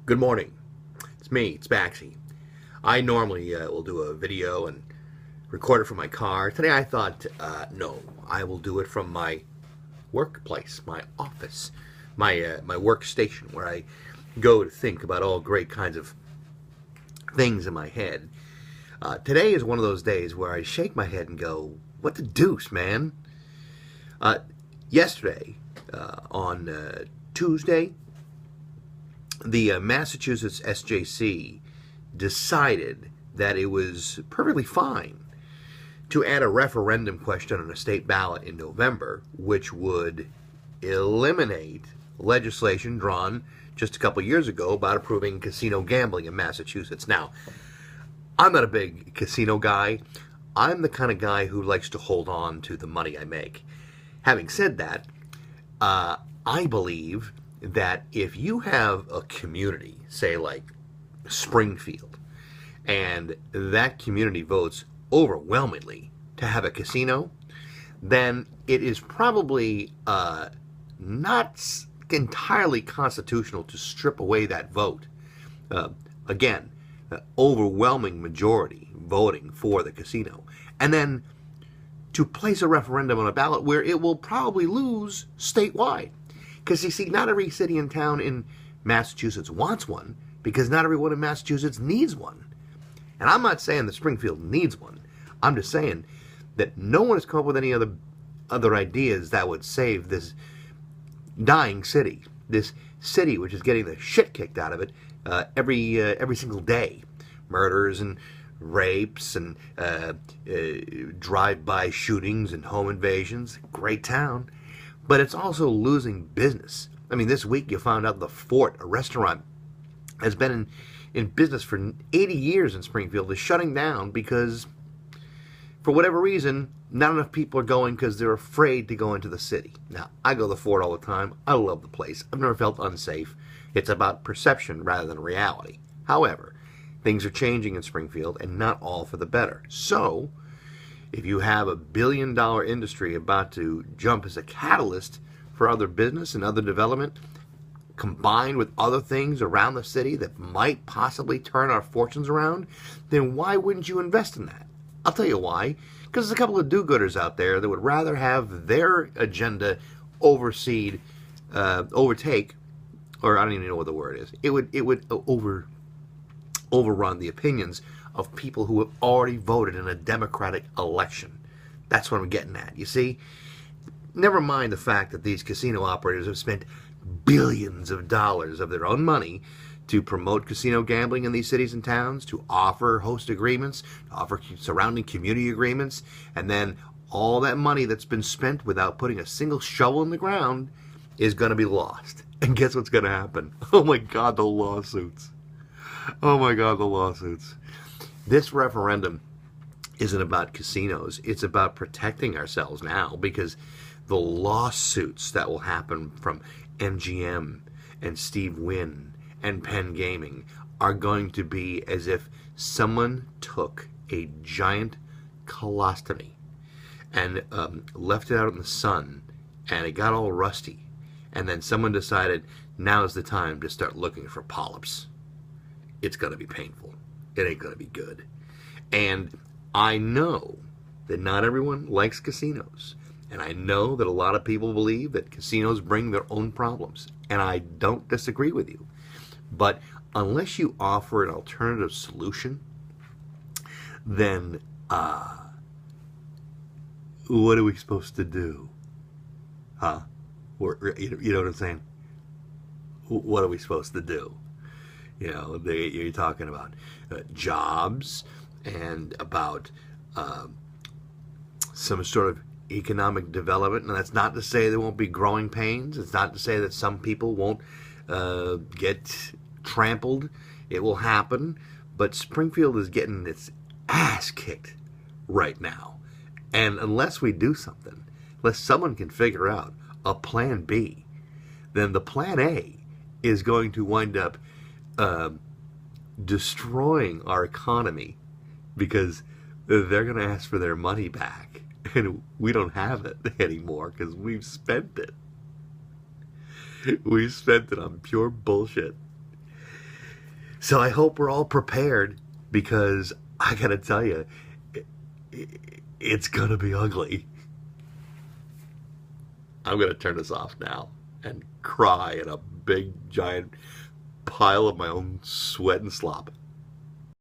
Good morning. It's me, it's Baxi. I normally will do a video and record it from my car. Today I thought, no, I will do it from my workplace, my office, my workstation, where I go to think about all great kinds of things in my head. Today is one of those days where I shake my head and go, what the deuce, man? Yesterday, on Tuesday, the Massachusetts SJC decided that it was perfectly fine to add a referendum question on a state ballot in November, which would eliminate legislation drawn just a couple years ago about approving casino gambling in Massachusetts. Now, I'm not a big casino guy. I'm the kind of guy who likes to hold on to the money I make. Having said that, I believe that if you have a community, say like Springfield, and that community votes overwhelmingly to have a casino, then it is probably not entirely constitutional to strip away that vote. Again, overwhelming majority voting for the casino. And then to place a referendum on a ballot where it will probably lose statewide. Because you see, not every city and town in Massachusetts wants one, because not everyone in Massachusetts needs one. And I'm not saying that Springfield needs one. I'm just saying that no one has come up with any other ideas that would save this dying city. This city which is getting the shit kicked out of it every single day. Murders and rapes and drive-by shootings and home invasions. Great town. But it's also losing business. I mean, this week you found out the Fort, a restaurant, has been in business for 80 years in Springfield, is shutting down because, for whatever reason, not enough people are going because they're afraid to go into the city. Now, I go to the Fort all the time. I love the place. I've never felt unsafe. It's about perception rather than reality. However, things are changing in Springfield, and not all for the better. So, if you have $1 billion industry about to jump as a catalyst for other business and other development, combined with other things around the city that might possibly turn our fortunes around, then why wouldn't you invest in that? I'll tell you why. Because there's a couple of do-gooders out there that would rather have their agenda overtake, or I don't even know what the word is. It would overrun the opinions of people who have already voted in a democratic election. That's what I'm getting at. You see, never mind the fact that these casino operators have spent billions of dollars of their own money to promote casino gambling in these cities and towns, to offer host agreements, to offer surrounding community agreements, and then all that money that's been spent without putting a single shovel in the ground is going to be lost. And guess what's going to happen? Oh my God, the lawsuits. Oh my God, the lawsuits. This referendum isn't about casinos. It's about protecting ourselves now, because the lawsuits that will happen from MGM and Steve Wynn and Penn Gaming are going to be as if someone took a giant colostomy and left it out in the sun, and it got all rusty, and then someone decided now's the time to start looking for polyps. It's going to be painful. It ain't going to be good. And I know that not everyone likes casinos. And I know that a lot of people believe that casinos bring their own problems. And I don't disagree with you. But unless you offer an alternative solution, then what are we supposed to do? Huh? You know what I'm saying? What are we supposed to do? You know, you're talking about jobs and about some sort of economic development. And that's not to say there won't be growing pains. It's not to say that some people won't get trampled. It will happen. But Springfield is getting its ass kicked right now. And unless we do something, unless someone can figure out a plan B, then the plan A is going to wind up destroying our economy, because they're going to ask for their money back, and we don't have it anymore because we've spent it. We've spent it on pure bullshit. So I hope we're all prepared, because I gotta tell you, it's gonna be ugly. I'm gonna turn this off now and cry in a big giant pile of my own sweat and slop.